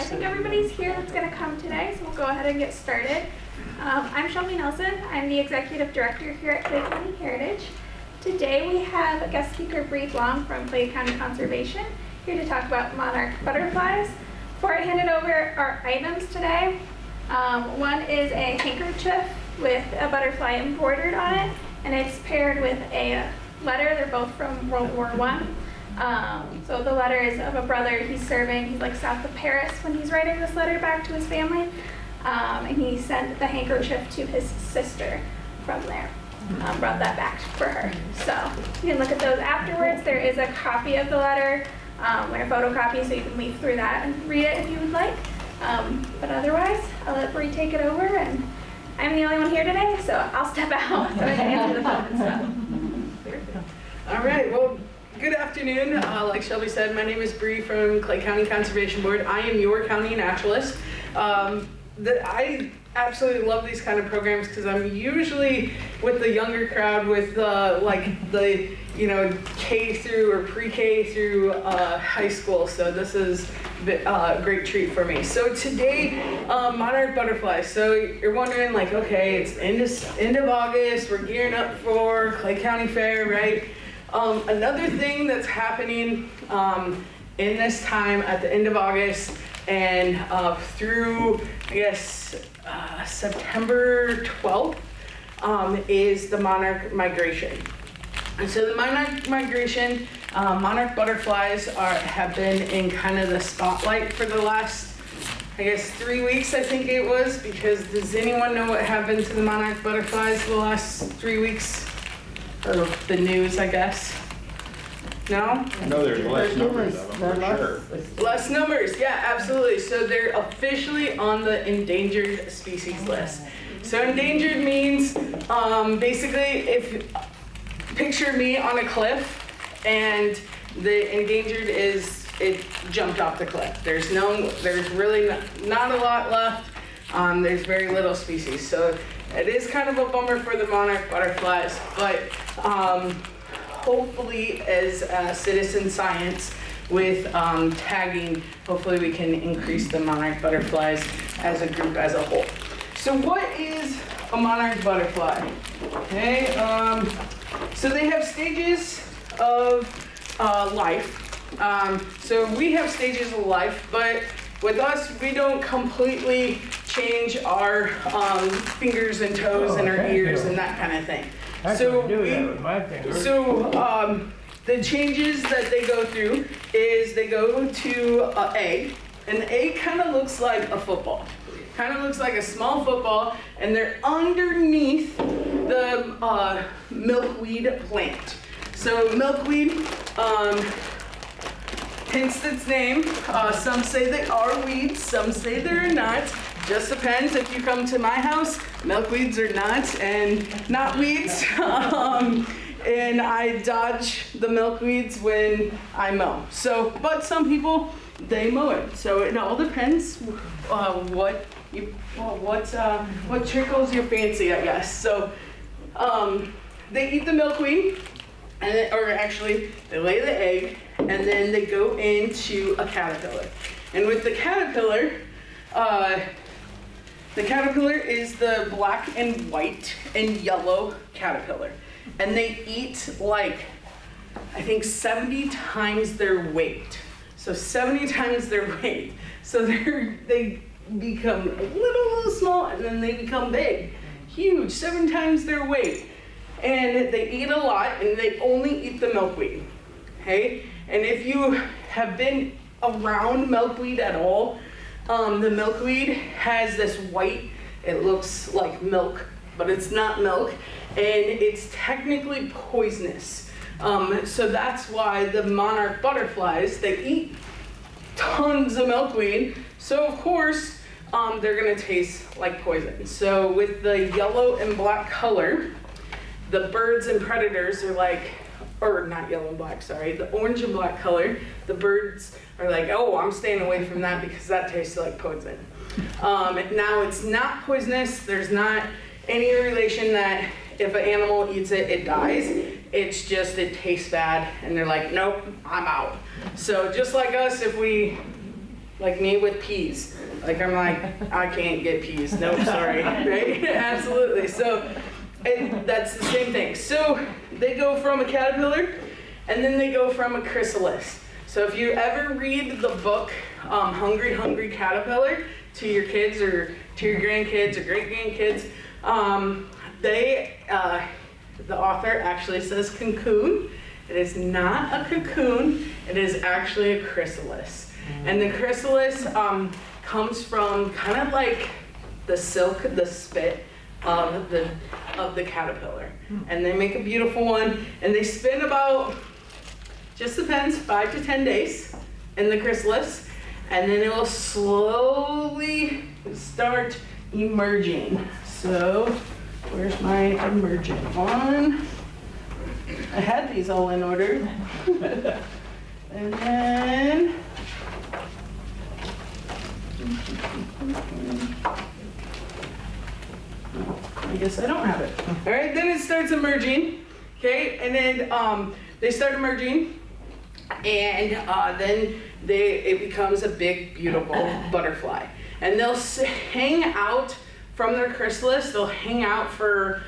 I think everybody's here that's going to come today, so we'll go ahead and get started. I'm Shelby Nelson. I'm the Executive Director here at Clay County Heritage. Today we have guest speaker Bree Blom from Clay County Conservation here to talk about monarch butterflies. Before I hand it over, our items today, one is a handkerchief with a butterfly embroidered on it, and it's paired with a letter. They're both from World War I. So the letter is of a brother he's serving. He's like south of Paris when he's writing this letter back to his family. And he sent the handkerchief to his sister from there. Brought that back for her. So you can look at those afterwards. There is a copy of the letter, like a photocopy, so you can leaf through that and read it if you would like. But otherwise, I'll let Bree take it over, and I'm the only one here today, so I'll step out so I can answer the phone and stuff. All right, well, good afternoon. Like Shelby said, my name is Bree from Clay County Conservation Board. I am your county naturalist. I absolutely love these kind of programs because I'm usually with the younger crowd with the K through or pre-K through high school. So this is a great treat for me. So today, monarch butterflies. So you're wondering, like, okay, it's end of August. We're gearing up for Clay County Fair, right? Another thing that's happening in this time at the end of August and through, I guess, September 12th is the monarch migration. And so the monarch migration, monarch butterflies have been in kind of the spotlight for the last, I guess, 3 weeks, I think it was, because does anyone know what happened to the monarch butterflies the last 3 weeks? Or the news, I guess. No? I know there's less numbers of them, for sure. Less numbers, yeah, absolutely. So they're officially on the endangered species list. So endangered means basically if picture me on a cliff and the endangered is it jumped off the cliff. There's really not a lot left. There's very little species. So it is kind of a bummer for the monarch butterflies, but hopefully as citizen science with tagging, hopefully we can increase the monarch butterflies as a group as a whole. So what is a monarch butterfly? Okay, so they have stages of life. So we have stages of life, but with us, we don't completely change our fingers and toes and our ears and that kind of thing. So the changes that they go through is they go to an egg, and the egg kind of looks like a football. Kind of looks like a small football, and they're underneath the milkweed plant. So milkweed, hence its name. Some say they are weeds, some say they're not. Just depends. If you come to my house, milkweeds are not weeds. And I dodge the milkweeds when I mow. So, but some people, they mow it. So it all depends what tickles your fancy, I guess. So they eat the milkweed, or actually they lay the egg, and then they go into a caterpillar. And with the caterpillar is the black and white and yellow caterpillar. And they eat like, I think 70 times their weight. So 70 times their weight. So they become a little small, and then they become big, huge, 7 times their weight. And they eat a lot, and they only eat the milkweed, okay? And if you have been around milkweed at all, the milkweed has this white, it looks like milk, but it's not milk, and it's technically poisonous. So that's why the monarch butterflies, they eat tons of milkweed, so of course, they're gonna taste like poison. So with the yellow and black color, the birds and predators are like, or not yellow and black, sorry, the orange and black color, the birds are like, oh, I'm staying away from that because that tastes like poison. Now it's not poisonous, there's not any relation that if an animal eats it, it dies. It's just, it tastes bad, and they're like, nope, I'm out. So just like us, if we like me with peas. Like I'm like, I can't get peas. Nope, sorry. Right? Absolutely. So that's the same thing. So they go from a caterpillar and then they go from a chrysalis. So if you ever read the book Hungry Hungry Caterpillar to your kids or to your grandkids or great grandkids, the author actually says cocoon. It is not a cocoon, it is actually a chrysalis. And the chrysalis comes from kind of like the silk, the spit of the caterpillar. And they make a beautiful one, and they spin about, just depends, 5 to 10 days in the chrysalis, and then it will slowly start emerging. So, where's my emergent one? I had these all in order. And then, I guess I don't have it. All right, then it starts emerging, okay? And then they start emerging, and then it becomes a big, beautiful butterfly. And they'll hang out from their chrysalis. They'll hang out for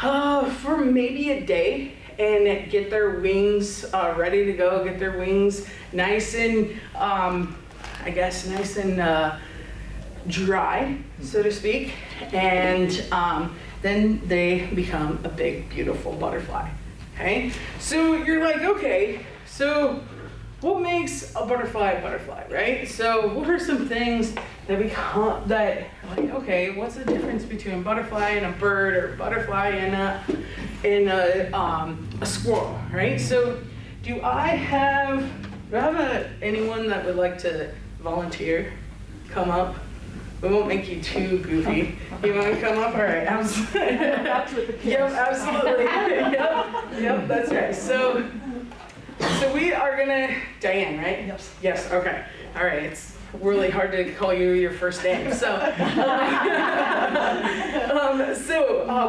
maybe a day and get their wings ready to go. Get their wings nice and, nice and dry, so to speak. And then they become a big, beautiful butterfly. Okay, so you're like, okay, so what makes a butterfly, right? So what are some things that like, okay, what's the difference between a butterfly and a bird, or a butterfly and a squirrel, right? So do I have anyone that would like to volunteer, come up? We won't make you too goofy. You want to come up? All right, absolutely. Yep, absolutely. Yep, that's right. So we are gonna, Diane, right? Yes. Yes, okay. All right, it's really hard to call you your first name. So,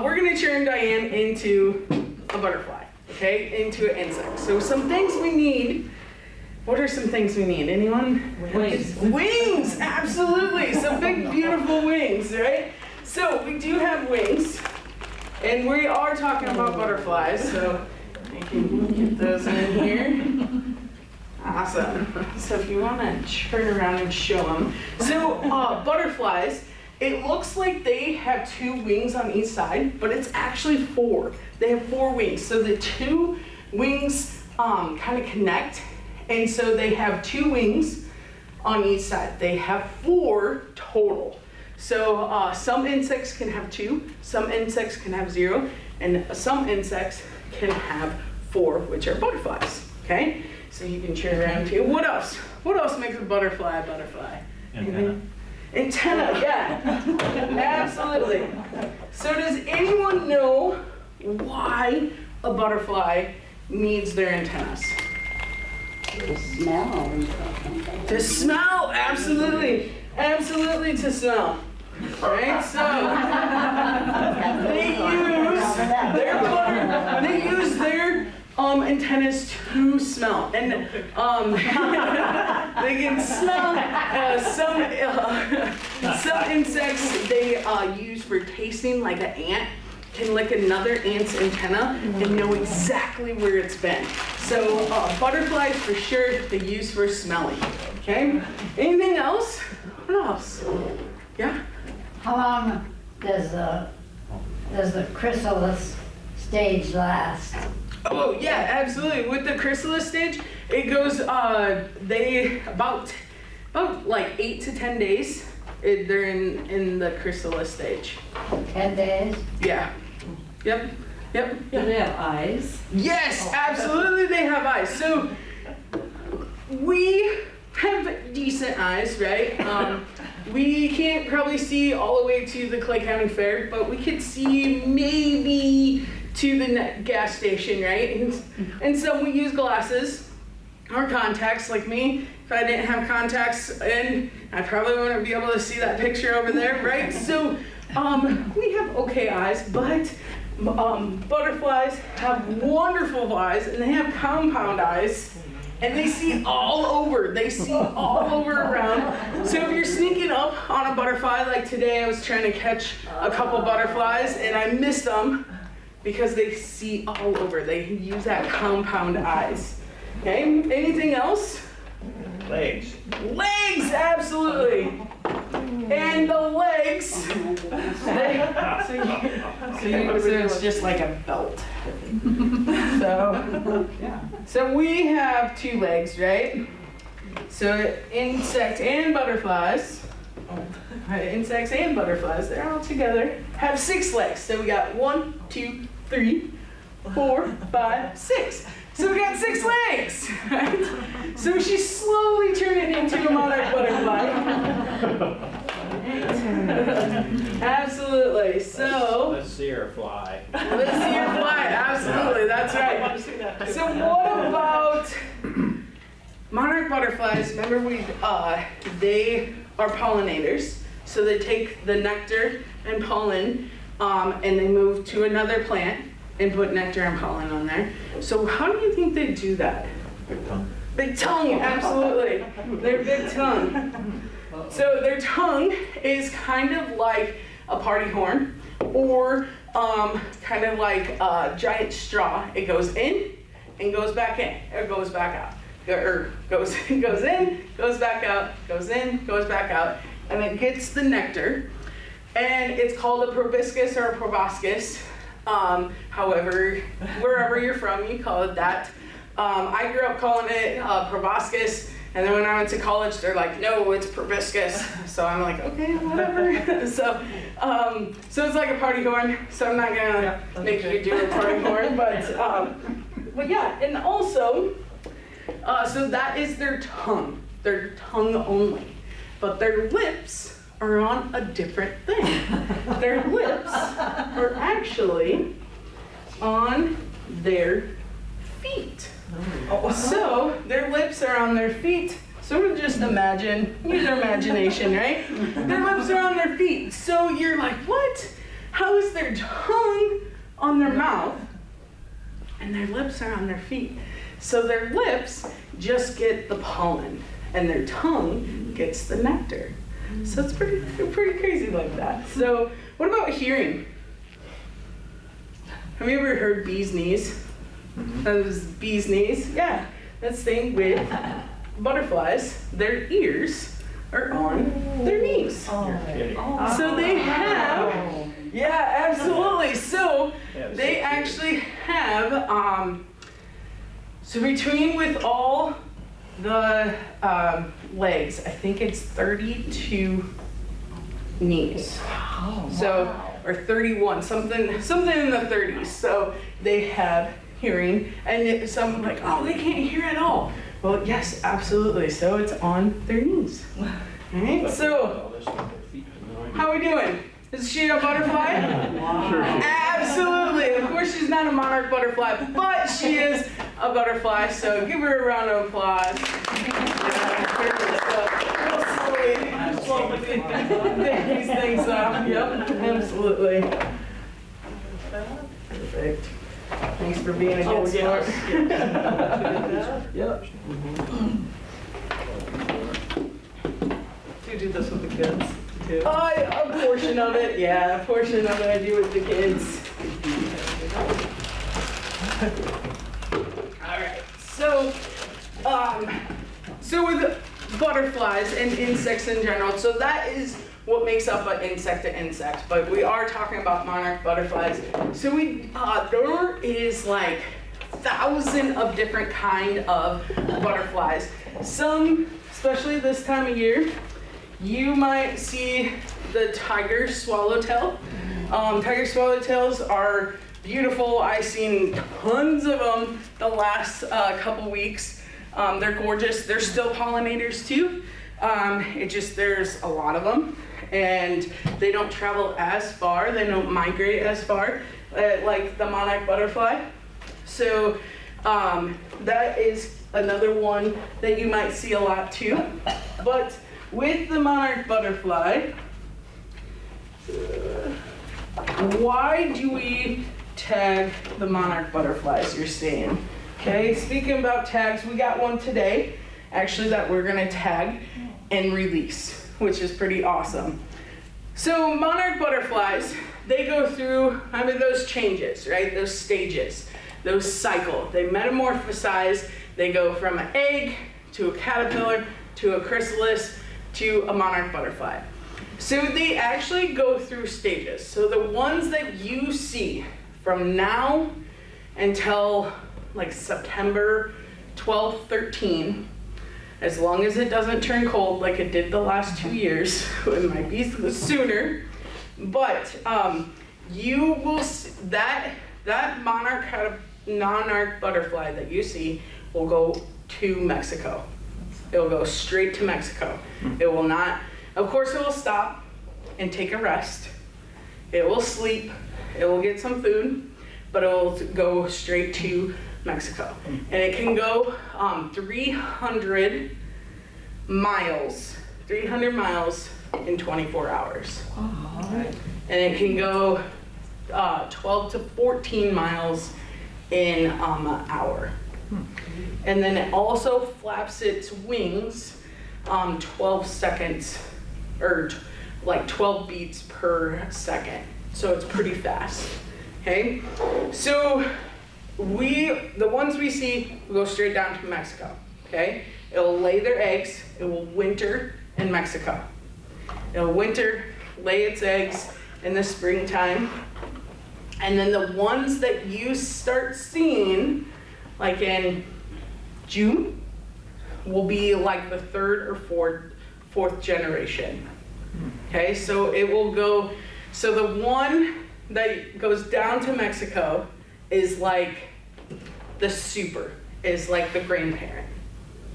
we're gonna turn Diane into a butterfly, okay? Into an insect. So some things we need. What are some things we need? Anyone? Wings. Wings, absolutely. Some big, beautiful wings, right? So we do have wings, and we are talking about butterflies, so I can get those in here. Awesome. So if you want to turn around and show them. So butterflies, it looks like they have 2 wings on each side, but it's actually 4. They have 4 wings. So the 2 wings kind of connect. And so they have 2 wings on each side. They have 4 total. So some insects can have 2, some insects can have 0, and some insects can have 4, which are butterflies, okay? So you can turn around too. What else? What else makes a butterfly a butterfly? Antenna. Antenna, yeah, absolutely. So does anyone know why a butterfly needs their antennas? The smell. To smell, absolutely, absolutely to smell. Right, so they use their antennas to smell, and they can smell. Some insects they use for tasting, like an ant can lick another ant's antenna and know exactly where it's been. So butterflies for sure they use for smelling. Okay. Anything else? What else? Yeah. How long does the chrysalis stage last? Oh yeah, absolutely. With the chrysalis stage, it goes. They about like 8 to 10 days. They're in the chrysalis stage. 10 days? Yeah. Yep. Do they have eyes? Yes, absolutely. They have eyes. So we have decent eyes, right? We can't probably see all the way to the Clay County Fair, but we could see maybe to the gas station, right? And so we use glasses or contacts, like me. If I didn't have contacts in, I probably wouldn't be able to see that picture over there, right? So we have okay eyes, but butterflies have wonderful eyes, and they have compound eyes. And they see all over. They see all over around. So if you're sneaking up on a butterfly, like today I was trying to catch a couple butterflies and I missed them because they see all over. They use that compound eyes. Okay, anything else? Legs. Legs, absolutely. And the legs, so it's just like a belt. So we have 2 legs, right? So insects and butterflies, they're all together, have 6 legs. So we got 1, 2, 3, 4, 5, 6. So we got 6 legs, right? So she's slowly turning into a monarch butterfly. Absolutely. So Let's see her fly. let's see her fly. Absolutely, that's right. So what about monarch butterflies? Remember they are pollinators. So they take the nectar and pollen and they move to another plant and put nectar and pollen on there. So how do you think they do that? Big tongue. Big tongue, absolutely. Their big tongue. So their tongue is kind of like a party horn or kind of like a giant straw. It goes in and goes back in, or goes back out. Or goes in, goes back out, goes in, goes back out, and it gets the nectar. And it's called a proboscis or a proboscis. However, wherever you're from, you call it that. I grew up calling it proboscis, and then when I went to college, they're like, no, it's proboscis. So I'm like, okay, whatever. so it's like a party horn. So I'm not gonna make you do a party horn, but yeah, and also, so that is their tongue only, but their lips are on a different thing. Their lips are actually on their feet. So their lips are on their feet. Sort of just imagine, use your imagination, right? Their lips are on their feet. So you're like, what? How is their tongue on their mouth and their lips are on their feet? So their lips just get the pollen and their tongue gets the nectar. So it's pretty crazy like that. So what about hearing? Have you ever heard bee's knees? Those bee's knees? Yeah, that's the thing with butterflies. Their ears are on their knees. So they have, yeah, absolutely. So they actually have, so between with all the legs, I think it's 32 knees. So, or 31, something in the 30s. So they have hearing, and some like, oh, they can't hear at all. Well, yes, absolutely. So it's on their knees. All right. So, how are we doing? Is she a butterfly? Absolutely. Of course, she's not a monarch butterfly, but she is a butterfly. So give her a round of applause. Slowly pick these things up. Yep, absolutely. Perfect. Thanks for being a good sport. Yep. Do you do this with the kids too? A portion of it, yeah, a portion of it I do with the kids. All right, so with butterflies and insects in general, so that is what makes up an insect to insect, but we are talking about monarch butterflies. So there is like 1,000 of different kind of butterflies. Some, especially this time of year, you might see the tiger swallowtail. Tiger swallowtails are beautiful. I've seen tons of them the last couple weeks. They're gorgeous. They're still pollinators too. There's a lot of them, and they don't travel as far. They don't migrate as far like the monarch butterfly. So that is another one that you might see a lot too. But with the monarch butterfly, why do we tag the monarch butterflies, you're saying? Okay, speaking about tags, we got one today, actually, that we're gonna tag and release, which is pretty awesome. So monarch butterflies, they go through, those changes, right? Those stages, those cycle. They metamorphosize, they go from an egg to a caterpillar to a chrysalis to a monarch butterfly. So they actually go through stages. So the ones that you see from now until like September 12, 13, as long as it doesn't turn cold like it did the last 2 years, it might be sooner, but you will see that monarch butterfly that you see will go to Mexico. It will go straight to Mexico. It will not, of course it will stop and take a rest. It will sleep, it will get some food, but it will go straight to Mexico. And it can go 300 miles in 24 hours. And it can go 12 to 14 miles in an hour. And then it also flaps its wings 12 seconds, or like 12 beats per second. So it's pretty fast, okay? So the ones we see will go straight down to Mexico, okay? It'll lay their eggs, it will winter in Mexico. It'll winter, lay its eggs in the springtime. And then the ones that you start seeing, like in June, will be like the third or fourth generation. Okay, so it will go, so the one that goes down to Mexico is like is like the grandparent.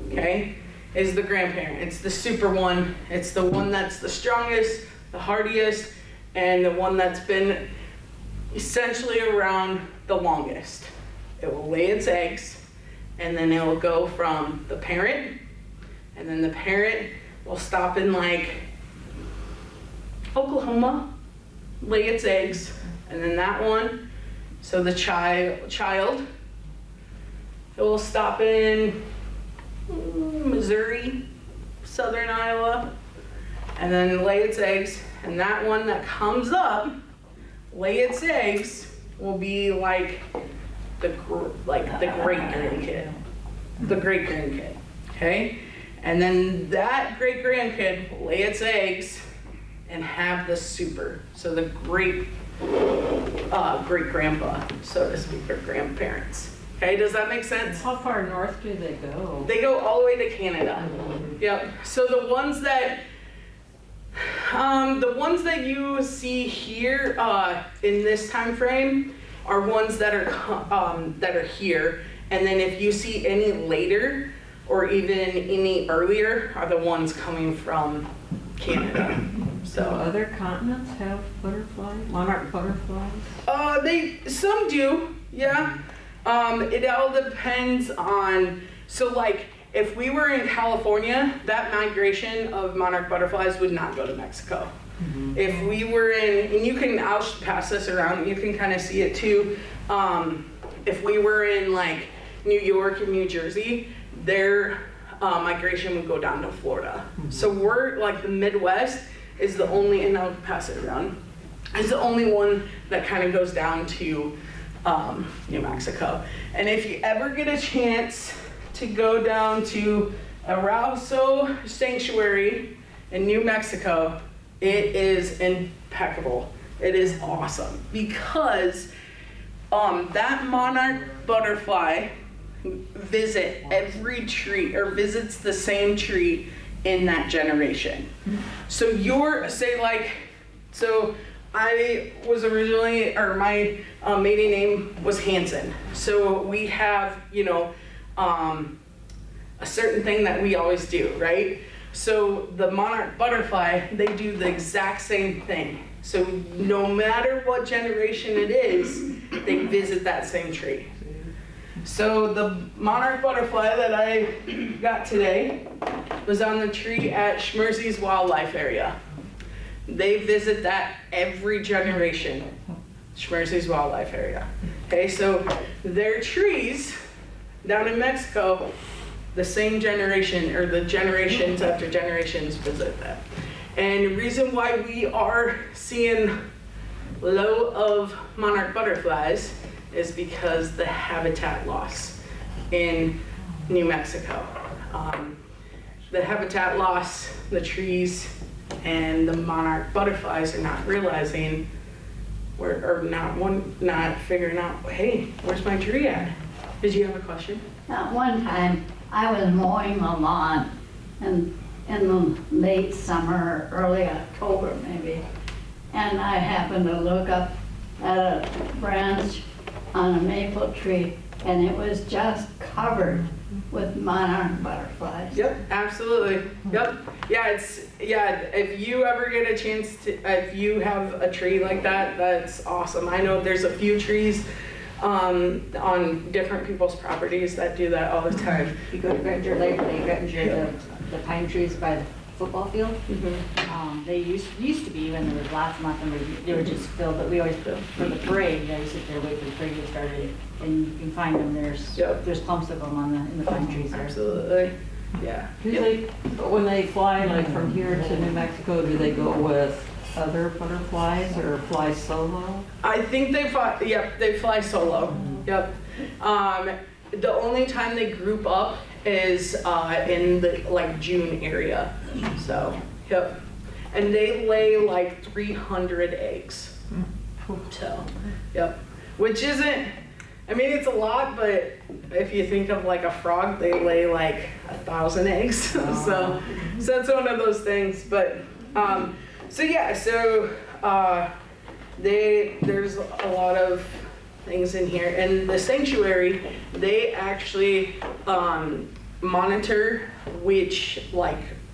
Okay, is the grandparent. It's the super one. It's the one that's the strongest, the hardiest, and the one that's been essentially around the longest. It will lay its eggs, and then it will go from the parent, and then the parent will stop in like Oklahoma, lay its eggs, and then that one, so the child, it will stop in Missouri, southern Iowa, and then lay its eggs, and that one that comes up, lay its eggs, will be like the great grandkid, okay? And then that great grandkid will lay its eggs and have the super, so the great grandpa, so to speak, or grandparents. Okay, does that make sense? How far north do they go? They go all the way to Canada. Yep. So the ones that you see here in this time frame are ones that are here, and then if you see any later or even any earlier are the ones coming from Canada. So other continents have butterflies, monarch butterflies? Some do, yeah. It all depends on, so like if we were in California, that migration of monarch butterflies would not go to Mexico. Mm-hmm. If we were in, and I'll pass this around, you can kind of see it too. If we were in like New York and New Jersey, their migration would go down to Florida. Mm-hmm. So we're like the Midwest is the only, and I'll pass it around, is the only one that kind of goes down to New Mexico. And if you ever get a chance to go down to Arauso Sanctuary in New Mexico, it is impeccable. It is awesome because that monarch butterfly visits the same tree in that generation. So I was originally, or my maiden name was Hansen. So we have, a certain thing that we always do, right? So the monarch butterfly, they do the exact same thing. So no matter what generation it is, they visit that same tree. So the monarch butterfly that I got today was on the tree at Schmersey's Wildlife Area. They visit that every generation, Schmersey's Wildlife Area. Okay, so their trees down in Mexico, the same generation or the generations after generations visit that. And the reason why we are seeing low of monarch butterflies is because the habitat loss in New Mexico. The habitat loss, the trees, and the monarch butterflies are not realizing, or not figuring out, hey, where's my tree at? Did you have a question? One time, I was mowing the lawn in the late summer, early October maybe, and I happened to look up at a branch on a maple tree, and it was just covered with monarch butterflies. Yep, absolutely. Yep. Yeah, if you ever get a chance to, if you have a tree like that, that's awesome. I know there's a few trees on different people's properties that do that all the time. You go to Granger Lake, the pine trees by the football field. They used to be when there was lots of them, they were just filled, but we always, for the parade, I sit there, wait for the parade to get started, and you can find them, there's clumps of them in the pine trees there. Absolutely. Yeah. When they fly like from here to New Mexico, do they go with other butterflies or fly solo? I think they fly solo. Yep. The only time they group up is in the like June area. So, yep. And they lay like 300 eggs. So, yep. Which isn't, I mean, it's a lot, but if you think of like a frog, they lay like 1,000 eggs. So it's one of those things. But, there's a lot of things in here. And the sanctuary, they actually monitor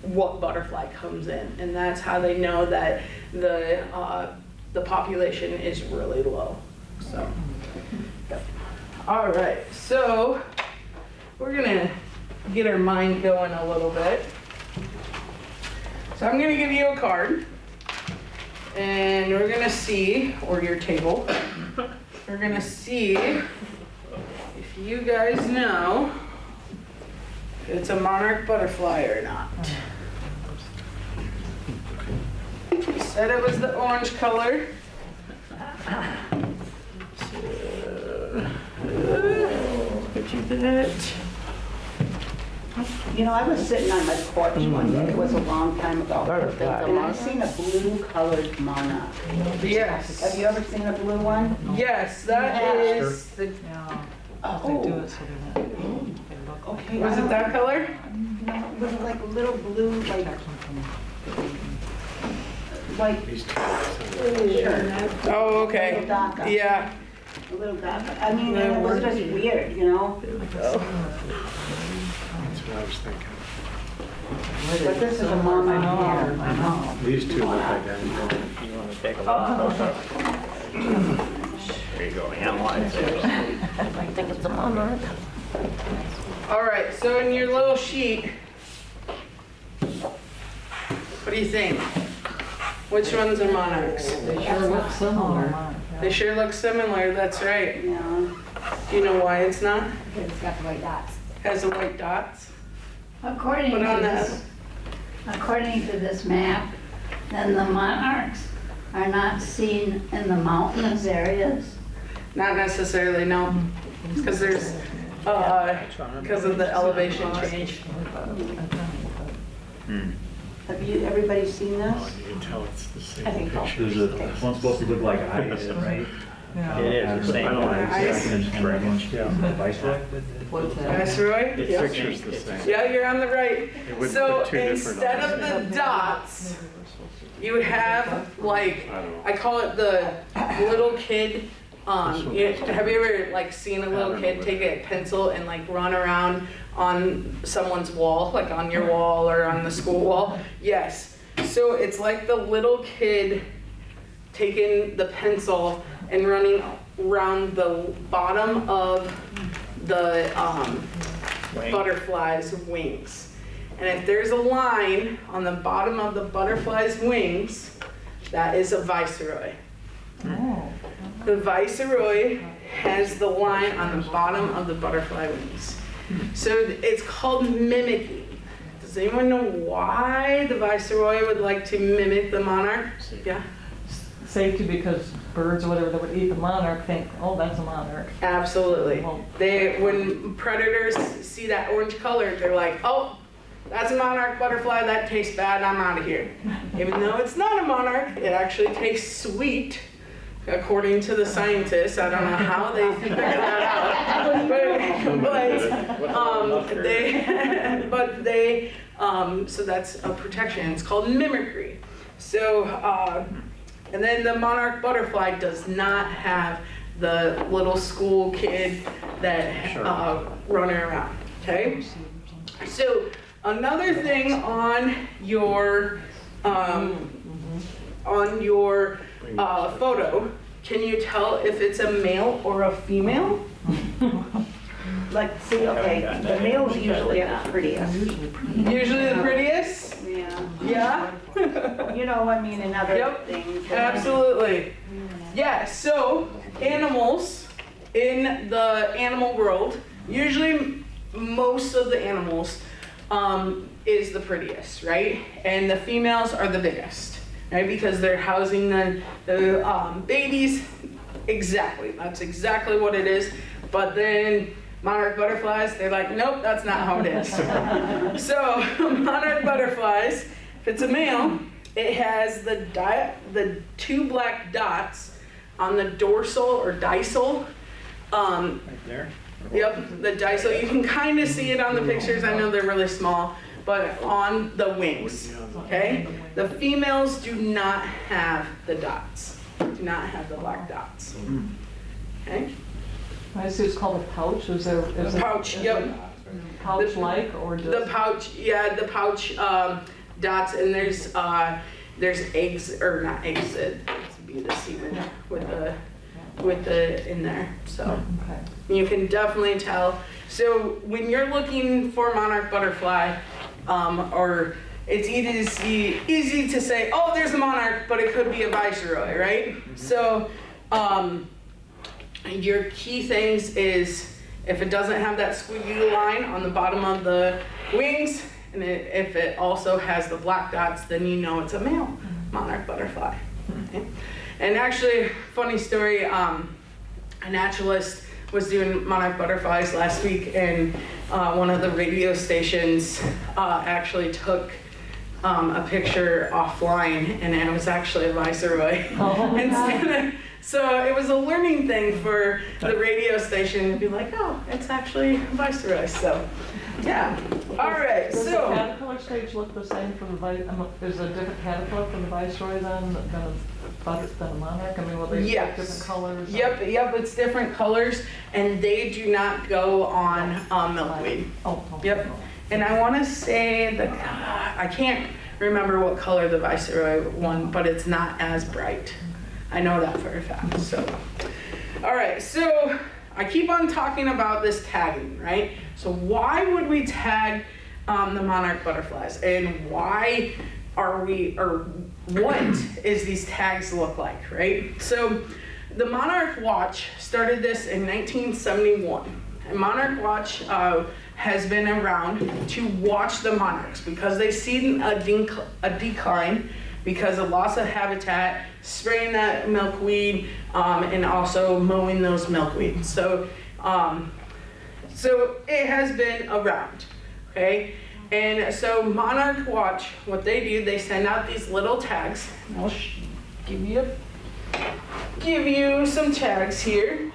what butterfly comes in, and that's how they know that the population is really low. So, yep. All right, so we're gonna get our mind going a little bit. So I'm gonna give you a card, and we're gonna see, or your table, we're gonna see if you guys know if it's a monarch butterfly or not. You said it was the orange color. What you did? You know, I was sitting on my porch one day, it was a long time ago, Butterfly. and I seen a blue colored monarch. Yes. Have you ever seen a blue one? Yes, that is the, Yeah. Oh, They do it so they look. okay. was it that color? No, was it like a little blue, like, sure, Oh, a okay. little darker. Yeah. A little darker. I mean, it was just weird, you know? That's what I was thinking. But this is a mama here. I know. These two look identical. You want to take a look? There you go, analyze it. I think it's a monarch. All right, so in your little sheet, what do you think? Which ones are monarchs? They sure look similar. They sure look similar, that's right. Yeah. Do you know why it's not? It's got the white dots. Has the white dots? According Put on that. to this map, then the monarchs are not seen in the mountainous areas. Not necessarily, no. Because there's, because of the elevation change. Have you, everybody seen Oh, this? you can tell it's the same I think so. picture. There's one's supposed to look like eyes, right? It is the same. I don't know. Eyes. And the one's Viceroy? What's that? Viceroy? The Yeah. picture's the same. Yeah, you're on the right. It would So put two different instead on of the dots, you have like, I don't know. I call it the little kid. This one Have you ever like seen a little don't kid know. take a pencil and like run around on someone's wall, like on your wall or on the school wall? Yes. So it's like the little kid taking the pencil and running around the bottom of the Wing. butterfly's wings. And if there's a line on the bottom of the butterfly's wings, that is a viceroy. The viceroy has the line on the bottom of the butterfly wings. So it's called mimicking. Does anyone know why the viceroy would like to mimic the monarch? Yeah, Safety, because birds or whatever that would eat the monarch think, oh, that's a monarch. absolutely. When predators see that orange color, they're like, oh, that's a monarch butterfly, that tastes bad, I'm out of here. Even though it's not a monarch, it actually tastes sweet, according to the scientists. I don't know how they figured that out. So that's a protection. It's called mimicry. So, and then the monarch butterfly does not have the little school kid that running around, okay? So another thing on your photo, can you tell if it's a male or a female? Like, see, okay, the males usually are the prettiest. Usually the prettiest? Yeah. Yeah? You know, I mean, in other Yep, things. absolutely. Yeah, so animals in the animal world, usually most of the animals is the prettiest, right? And the females are the biggest, right? Because they're housing the babies. Exactly, that's exactly what it is. But then monarch butterflies, they're like, nope, that's not how it is. So monarch butterflies, if it's a male, it has the two black dots on the dorsal or distal. Right there. Yep, the distal. You can kind of see it on the pictures. I know they're really small, but on the wings, okay? The females do not have the dots, do not have the black dots, okay? I see it's called a pouch, is there? Is it- Pouch, is yep. it Pouch-like or just? The pouch, yeah, the pouch dots, and there's eggs, or not eggs, it's be the semen with the in there, so. Okay. You can definitely tell. So when you're looking for monarch butterfly, or it's easy to say, oh, there's a monarch, but it could be a viceroy, right? So your key things is if it doesn't have that squiggly line on the bottom of the wings, and if it also has the black dots, then you know it's a male monarch butterfly. Okay? And actually, funny story, a naturalist was doing monarch butterflies last week, and one of the radio stations actually took a picture offline, and it was actually a viceroy. So it was a learning thing for the radio station to be like, oh, it's actually a viceroy. So, yeah. All right. Does the So caterpillar stage look the same for the is a different caterpillar for the viceroy than a monarch? I mean, will they Yes. have different colors? Yep. It's different colors, and they do not go on milkweed. Oh. Yep. And I want to say I can't remember what color the viceroy one, but it's not as bright. I know that for a fact. So, all right. So I keep on talking about this tagging, right? So why would we tag the monarch butterflies, and why are we, or what is these tags look like, right? So the Monarch Watch started this in 1971, and Monarch Watch has been around to watch the monarchs because they've seen a decline because of loss of habitat, spraying that milkweed, and also mowing those milkweeds. So it has been around, okay? And so Monarch Watch, what they do, they send out these little tags. I'll give you some tags here.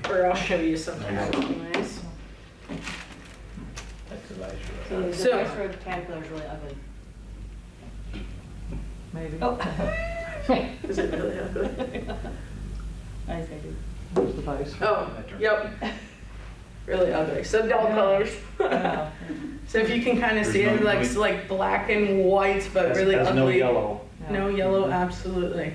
Or I'll show you some tags anyways. That's the viceroy. The So- viceroy caterpillar is really ugly. Maybe. Is it really ugly? I think it Where's the viceroy? Oh, yep. Really ugly. So dull colors. Yeah. So if you can kind of see it, There's no- like black and white, but really Has ugly. no yellow. No yellow, absolutely.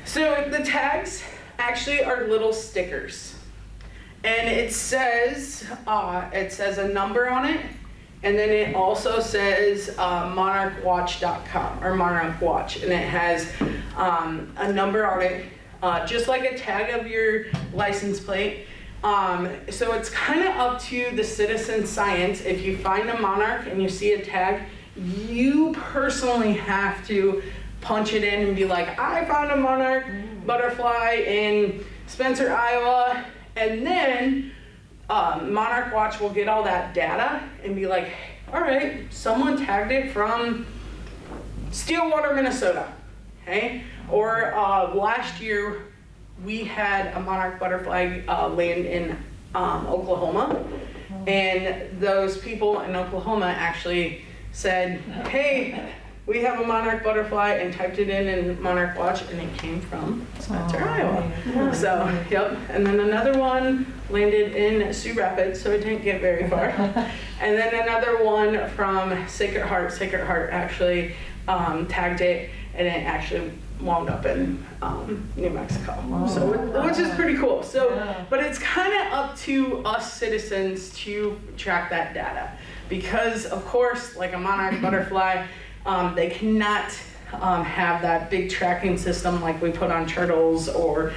So the tags actually are little stickers, and it says a number on it, and then it also says monarchwatch.com or Monarch Watch, and it has a number on it just like a tag of your license plate. So it's kind of up to the citizen science. If you find a monarch and you see a tag, you personally have to punch it in and be like, I found a monarch butterfly in Spencer, Iowa, and then Monarch Watch will get all that data and be like, all right, someone tagged it from Stillwater, Minnesota, okay? Or last year, we had a monarch butterfly land in Oklahoma, and those people in Oklahoma actually said, hey, we have a monarch butterfly, and typed it in Monarch Watch, and it came from Spencer, Iowa. So, yep. And then another one landed in Sioux Rapids, so it didn't get very far. And then another one from Sacred Heart. Sacred Heart actually tagged it, and it actually wound up in New Mexico. So, which is pretty cool. So, but it's kind of up to us citizens to track that data, because of course, like a monarch butterfly, they cannot have that big tracking system like we put on turtles or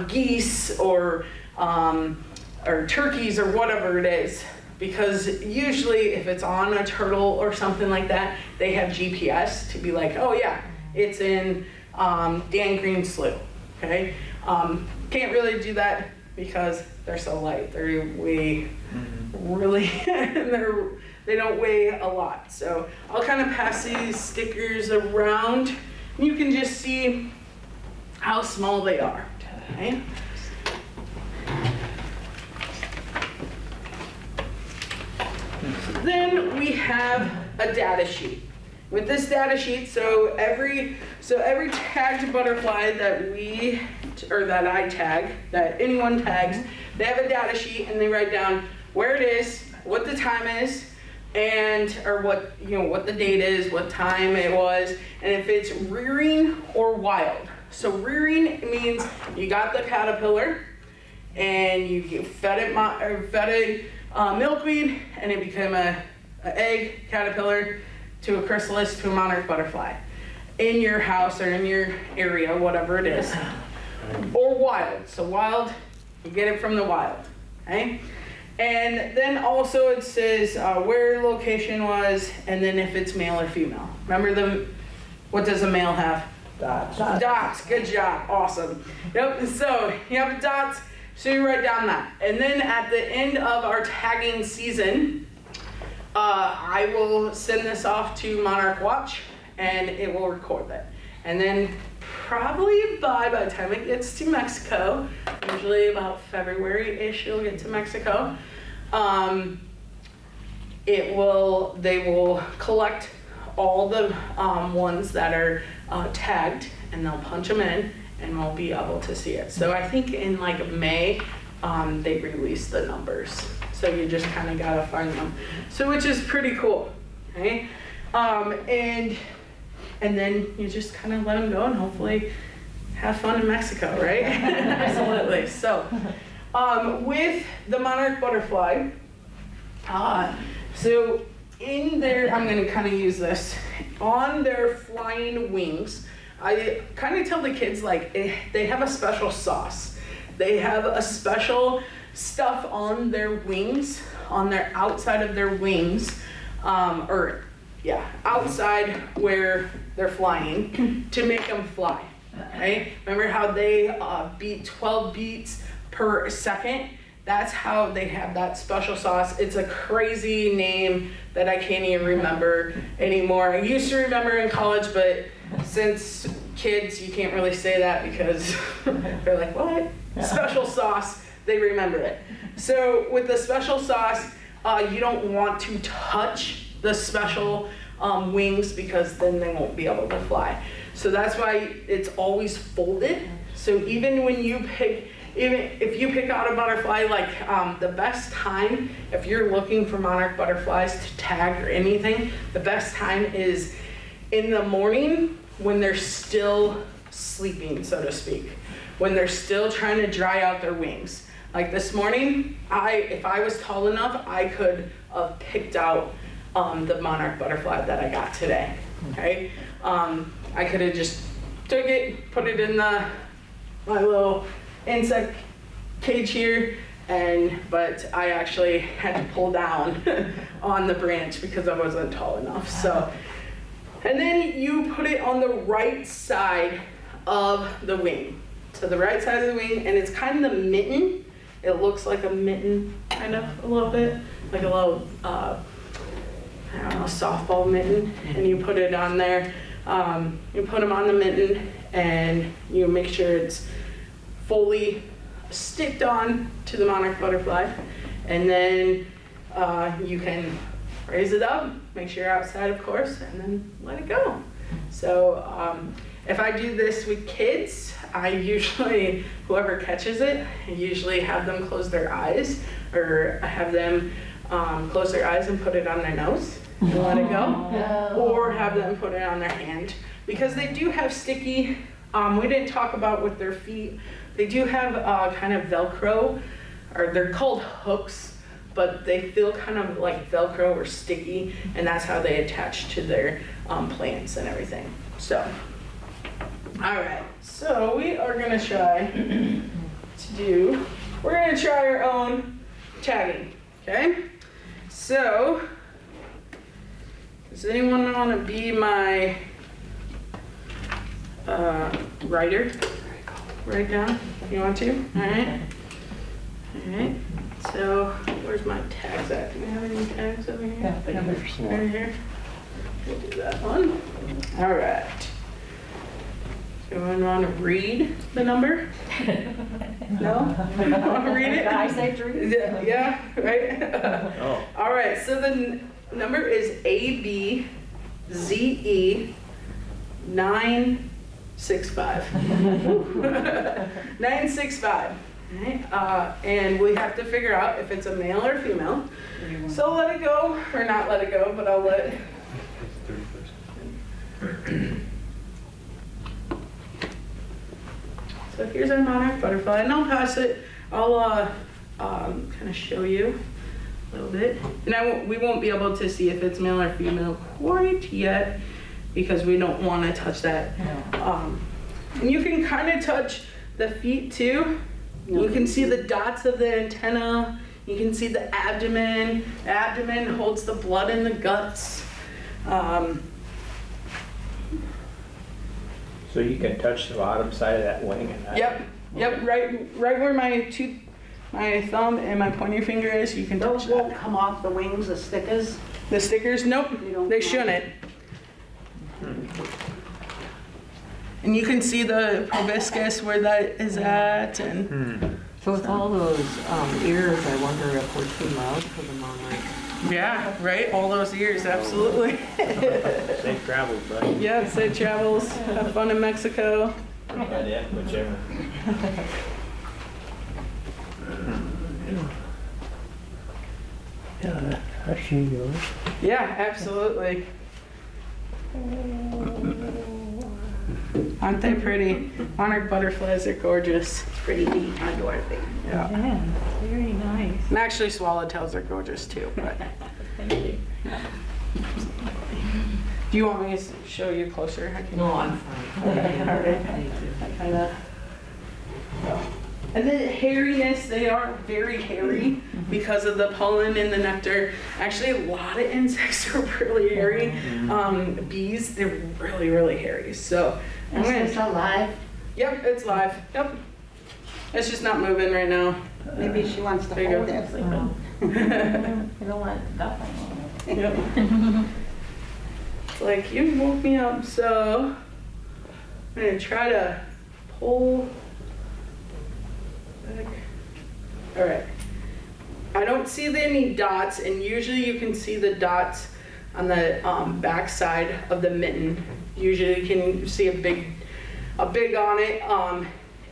geese or turkeys or whatever it is. Because usually if it's on a turtle or something like that, they have GPS to be like, oh yeah, it's in Dan Green Slough, okay? Can't really do that because they're so light. They're way, really, they don't weigh a lot. So I'll kind of pass these stickers around. You can just see how small they are, okay? Then we have a data sheet. With this data sheet, so every tagged butterfly that I tag, that anyone tags, they have a data sheet and they write down where it is, what the time is, and or what the date is, what time it was, and if it's rearing or wild. So rearing means you got the caterpillar and you fed it milkweed, and it became an egg caterpillar to a chrysalis to a monarch butterfly in your house or in your area, whatever it is. Or wild. So wild, you get it from the wild, okay? And then also it says where location was, and then if it's male or female. Remember what does a male have? Dots. Dots, good job, awesome. Yep, so you have dots, so you write down that. And then at the end of our tagging season, I will send this off to Monarch Watch, and it will record that. And then probably by the time it gets to Mexico, usually about February-ish, it'll get to Mexico. They will collect all the ones that are tagged, and they'll punch them in, and we'll be able to see it. So I think in like May, they release the numbers. So you just kind of gotta find them. So which is pretty cool, okay? And then you just kind of let them go and hopefully have fun in Mexico, right? Absolutely. So with the monarch butterfly, so in their, I'm gonna kind of use this, on their flying wings, I kind of tell the kids like they have a special sauce. They have a special stuff on their wings, on their outside of their wings, outside where they're flying to make them fly, okay? Remember how they beat 12 beats per second? That's how they have that special sauce. It's a crazy name that I can't even remember anymore. I used to remember in college, but since kids, you can't really say that because they're like, what? Special sauce, they remember it. So with the special sauce, you don't want to touch the special wings because then they won't be able to fly. So that's why it's always folded. So even when you pick, even if you pick out a butterfly, like the best time, if you're looking for monarch butterflies to tag or anything, the best time is in the morning when they're still sleeping, so to speak. When they're still trying to dry out their wings. Like this morning, if I was tall enough, I could have picked out the monarch butterfly that I got today, okay? I could have just took it, put it in the my little insect cage here, but I actually had to pull down on the branch because I wasn't tall enough. So, and then you put it on the right side of the wing. So the right side of the wing, and it's kind of the mitten. It looks like a mitten, kind of a little bit, like a little, I don't know, softball mitten, and you put it on there. You put them on the mitten, and you make sure it's fully sticked on to the monarch butterfly, and then you can raise it up, make sure you're outside, of course, and then let it go. So if I do this with kids, I usually, whoever catches it, I usually have them close their eyes, or I have them close their eyes and put it on their nose and let it go, or have them put it on their hand, because they do have sticky, we didn't talk about with their feet, they do have kind of Velcro, or they're called hooks, but they feel kind of like Velcro or sticky, and that's how they attach to their plants and everything. So, all right, so we are gonna try we're gonna try our own tagging, okay? So, does anyone wanna be my writer? Write down, you want to? All right. All right, so where's my tags at? Do we have any tags over here? There's one. Right here. We'll do that one. All right. Anyone want to read the number? No? You want to read it? I say three. Yeah, right? Oh. All right, so the number is ABZE 965. 965. Right? And we have to figure out if it's a male or female. So let it go, or not let it go, but I'll let. So here's our monarch butterfly, and I'll pass it. I'll kind of show you a little bit, and we won't be able to see if it's male or female quite yet because we don't want to touch that. And you can kind of touch the feet too. You can see the dots of the antenna. You can see the abdomen. The abdomen holds the blood in the guts. So you can touch the bottom side of that wing and Yep, right where my thumb and my pointer finger is, you can touch Those won't that. come off the wings, the stickers? The stickers, nope, They don't they come shouldn't. And you can see the proboscis where that is at, and So with all those ears, I wonder if we're too loud for the monarch. yeah, right, all those ears, absolutely. safe travels, buddy. Yeah, safe travels, have fun in Mexico. Yeah, whichever. Yeah, I see yours. Yeah, absolutely. Aren't they pretty? Monarch butterflies are gorgeous. It's pretty neat, I adore it. Yeah. Yeah, very nice. And actually swallowtails are gorgeous too, but. Thank you. Do you want me to show you closer? I can- No, I'm fine. Okay, all right. Thank you. I kinda. And the hairiness, they are very hairy because of the pollen and the nectar. Actually, a lot of insects are really hairy. Bees, they're really, really hairy. So I'm Is gonna. this alive? Yep, it's live. Yep. It's just not moving right now. Maybe she wants to There you hold go. it. You don't want that one. Yep. It's like, you woke me up, so I'm gonna try to pull back. All right. I don't see any dots, and usually you can see the dots on the back side of the mitten. Usually you can see a big on it,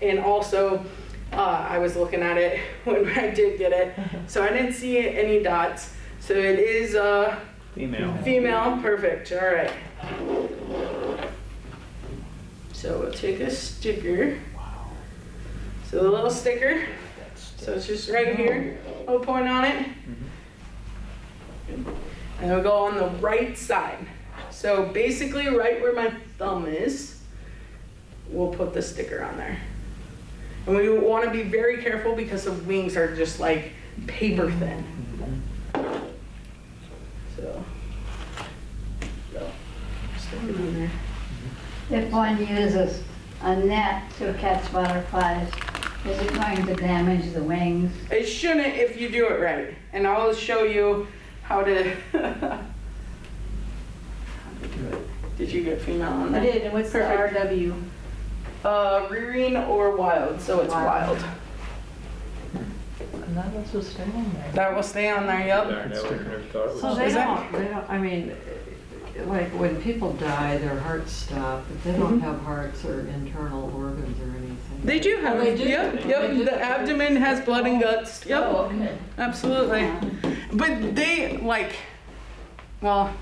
and also I was looking at it when I did get it, so I didn't see any dots. So it is Female. female, perfect, all right. So we'll take a sticker. So the little sticker, so it's just right here, we'll point on it. And it'll go on the right side. So basically right where my thumb is, we'll put the sticker on there. And we want to be very careful because the wings are just like paper thin. So stick it in there. If one uses a net to catch butterflies, is it going to damage the wings? It shouldn't if you do it right. And I'll show you how to, how to do it. Did you get female on I that? did, and what's the Perfect. RW? Rearing or wild, so it's wild. And that was just staying there. That will stay on there, yep. Darn, I would've never thought it So was. they Is that- don't, I mean, like when people die, their hearts stop, but they don't have hearts or internal organs or anything. They do have, they do? yep, They yep, do? the abdomen has blood and guts, Oh, yep, okay. absolutely. But they, like, well,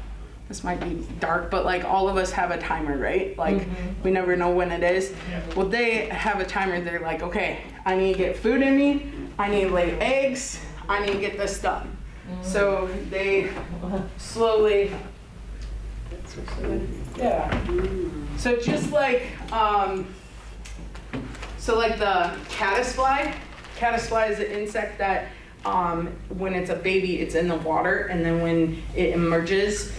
this might be dark, but like all of us have a timer, right? Like, we never know when it is. Well, they have a timer, they're like, okay, I need to get food in me, I need to lay eggs, I need to get this done. So they slowly, yeah. So just like, so like the caddisfly is an insect that when it's a baby, it's in the water, and then when it emerges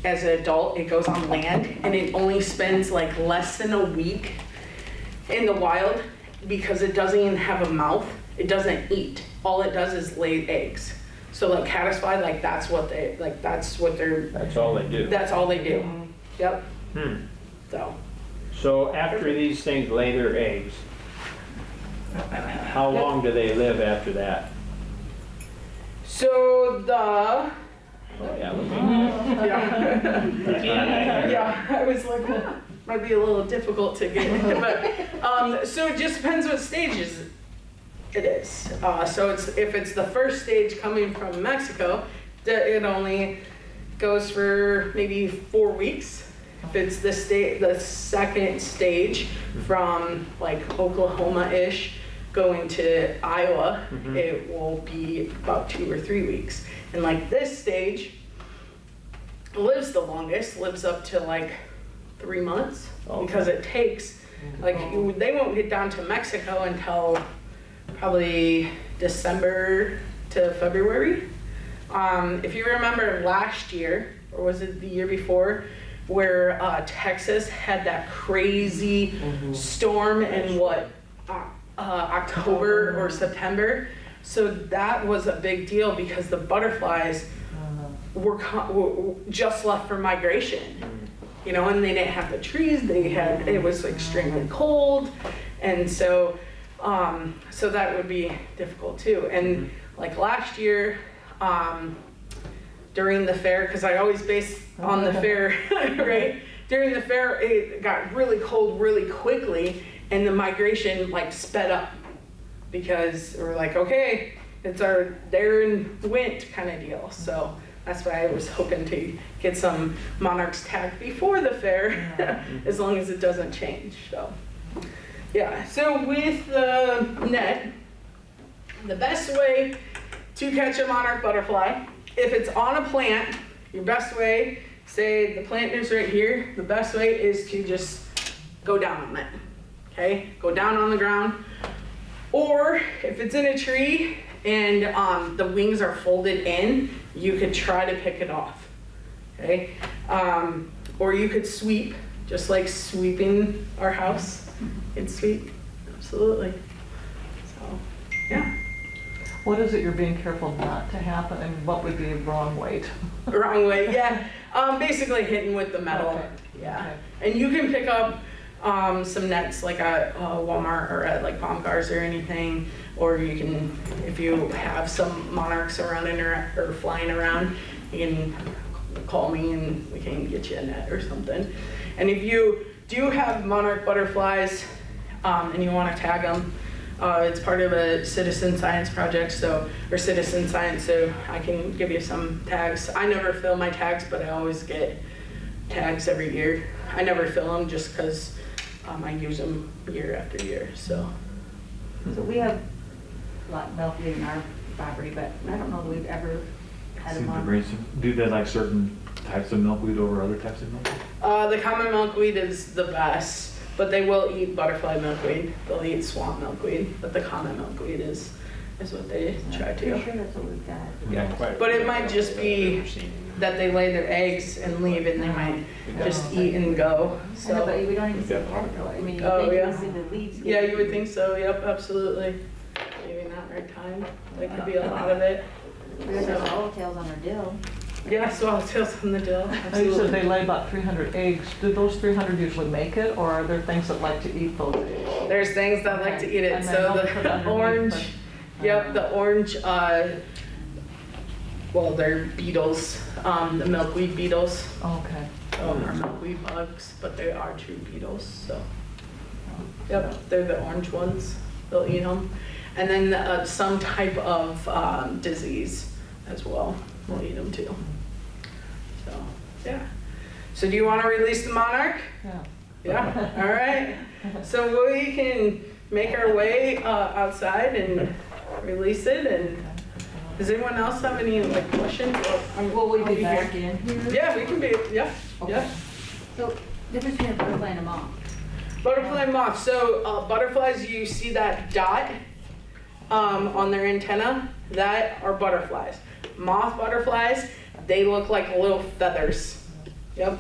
as an adult, it goes on land, and it only spends like less than a week in the wild because it doesn't even have a mouth. It doesn't eat. All it does is lay eggs. So like caddisfly, like that's what they're, That's all they do. that's all they do. Yep. Hmm. So After these things lay their eggs, how long do they live after that? So the Oh, yeah, look at yeah. Yeah, I was like, might be a little difficult to get, but so it just depends what stages it is. So if it's the first stage coming from Mexico, it only goes for maybe 4 weeks. If it's the second stage from like Oklahoma-ish going to Iowa, it will be about 2 or 3 weeks. And like this stage lives the longest, lives up to like 3 months, because it takes, like they won't get down to Mexico until probably December to February. If you remember last year, or was it the year before, where Texas had that crazy storm in October or September. So that was a big deal because the butterflies were just left for migration, you know, and they didn't have the trees. It was extremely cold, and so that would be difficult too. And like last year, during the fair, because I always base on the fair, right? During the fair, it got really cold really quickly, and the migration like sped up because we're like, okay, they're in winter kind of deal. So that's why I was hoping to get some monarchs tagged before the fair, as long as it doesn't change. So yeah, so with the net, the best way to catch a monarch butterfly, if it's on a plant, your best way, say the plant is right here, the best way is to just go down on it, okay? Go down on the ground. Or if it's in a tree and the wings are folded in, you could try to pick it off, okay? Or you could sweep, just like sweeping our house. It's sweep, absolutely. So, yeah. What is it you're being careful not to happen, and what would be a wrong weight? Wrong way, yeah. Basically hitting with the metal, Okay. yeah. And you can pick up some nets like at Walmart or at like Baumgars or anything, or you can, if you have some monarchs running or flying around, you can call me and we can get you a net or something. And if you do have monarch butterflies and you want to tag them, it's part of a citizen science project, or citizen science, so I can give you some tags. I never fill my tags, but I always get tags every year. I never fill them just because I use them year after year, so. So we have a lot of milkweed in our property, but I don't know that we've ever had them on. Do they like certain types of milkweed over other types of milkweed? The common milkweed is the best. but they will eat butterfly milkweed. They'll eat swamp milkweed, but the common milkweed is what they try Pretty to. sure that's what we've got. Yeah, quite a But it few. might just be that they lay their eggs and leave, and they might just eat and go. I know, So, but we don't even see the caterpillar. I mean, you Oh, think yeah. you see the leaves. yeah, get- you would think so. Yep, absolutely. Maybe not right time. There could be a lot of it. We got the swallowtails on our dill. Yeah, swallowtails on the dill. You said Absolutely. they lay about 300 eggs. Do those 300 usually make it, or are there things that like to eat those eggs? There's things that like to eat it. And then So they'll put the underneath orange, the- yep, the orange, well, they're beetles, the milkweed beetles. Okay. Are milkweed bugs, but they are true beetles, so. Yep, they're the orange ones. They'll eat them. And then some type of disease as well. We'll eat them too. So, yeah. So do you want to release the monarch? Yeah. Yeah, all right. So we can make our way outside and release it. And does anyone else have any like questions? Will we I'll be here. back in here? Yeah, we can be, yeah, yeah. So, difference between a butterfly and a moth. Butterfly moth. So butterflies, you see that dot on their antenna? That are butterflies. Moth butterflies, they look like little feathers. Yep.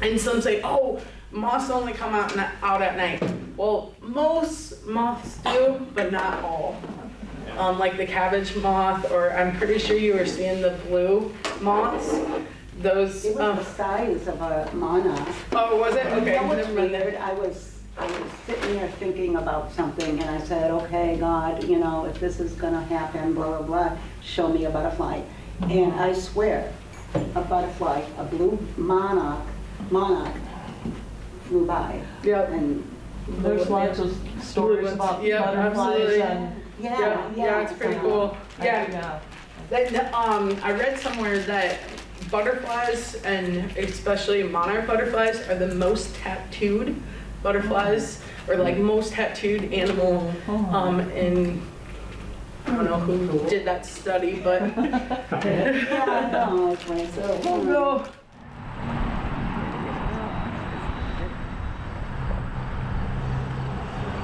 And some say, oh, moths only come out at night. Well, most moths do, but not all. Like the cabbage moth, or I'm pretty sure you were seeing the blue moths. Those. It was the size of a monarch. Oh, was it? Okay. You know what's never mind weird? then. I was sitting there thinking about something, and I said, okay, God, you know, if this is gonna happen, blah, blah, blah, show me a butterfly. And I swear, a butterfly, a blue monarch flew by. Yep. And, There's lots of stories ones. about Yeah, butterflies absolutely. and. Yeah, it's pretty cool. Yeah. I read somewhere that butterflies, and especially monarch butterflies, are the most tattooed butterflies, or like most tattooed animal. And I don't know who did that study, but yeah, I know, it's like, so. we'll go.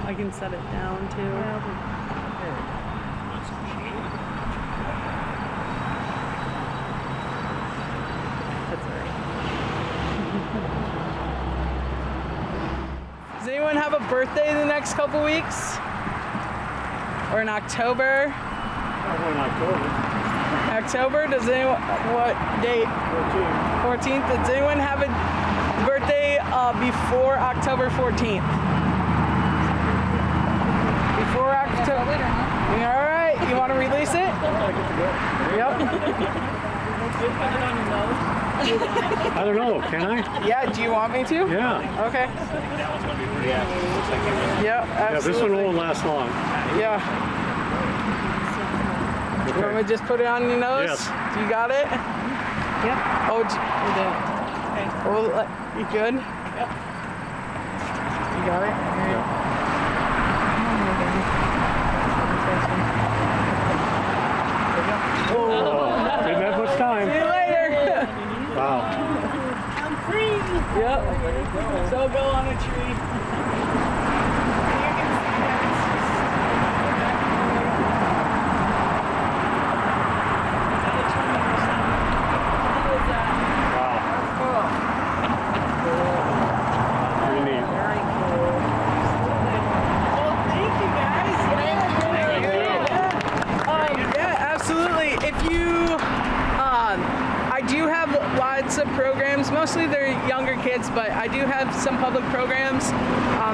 I can set it down too. That's all right. Does anyone have a birthday in the next couple weeks? Or in October? Probably in October. October? Does anyone, what date? 14th. Does anyone have a birthday before October 14th? Before October? All right, you want to release it? Yep. I don't know, can I? Yeah, do you want me to? Yeah. Okay. Yep, Yeah, this one absolutely. won't last long. Yeah. You want me to just put it on your nose? Yes. Do you got it? Yep. Oh, you didn't. Okay. Well, you good? Yep. You got it? All right. Oh, didn't have much See time. you later. Wow. Yep. So go on a tree. Wow. Pretty neat. Well, thank you guys. Yeah, absolutely. If you, I do have lots of programs. Mostly they're younger kids, but I do have some public programs.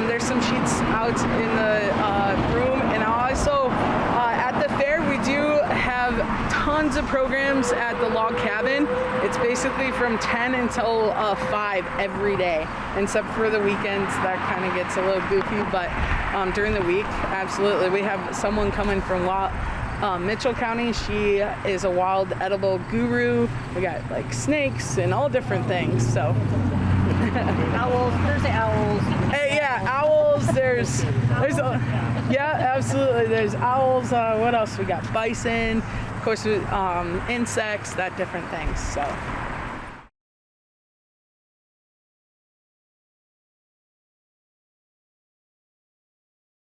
There's some sheets out in the room, and also at the fair we do have tons of programs at the log cabin. It's basically from 10 until 5 every day, except for the weekends. That kind of gets a little goofy, but during the week, absolutely. We have someone coming from Mitchell County. She is a wild edible guru. We got like snakes and all different things. So Owls, Thursday owls. hey, yeah, owls. Yeah, absolutely. There's owls. What else? We got bison. Of course, insects. That different things. So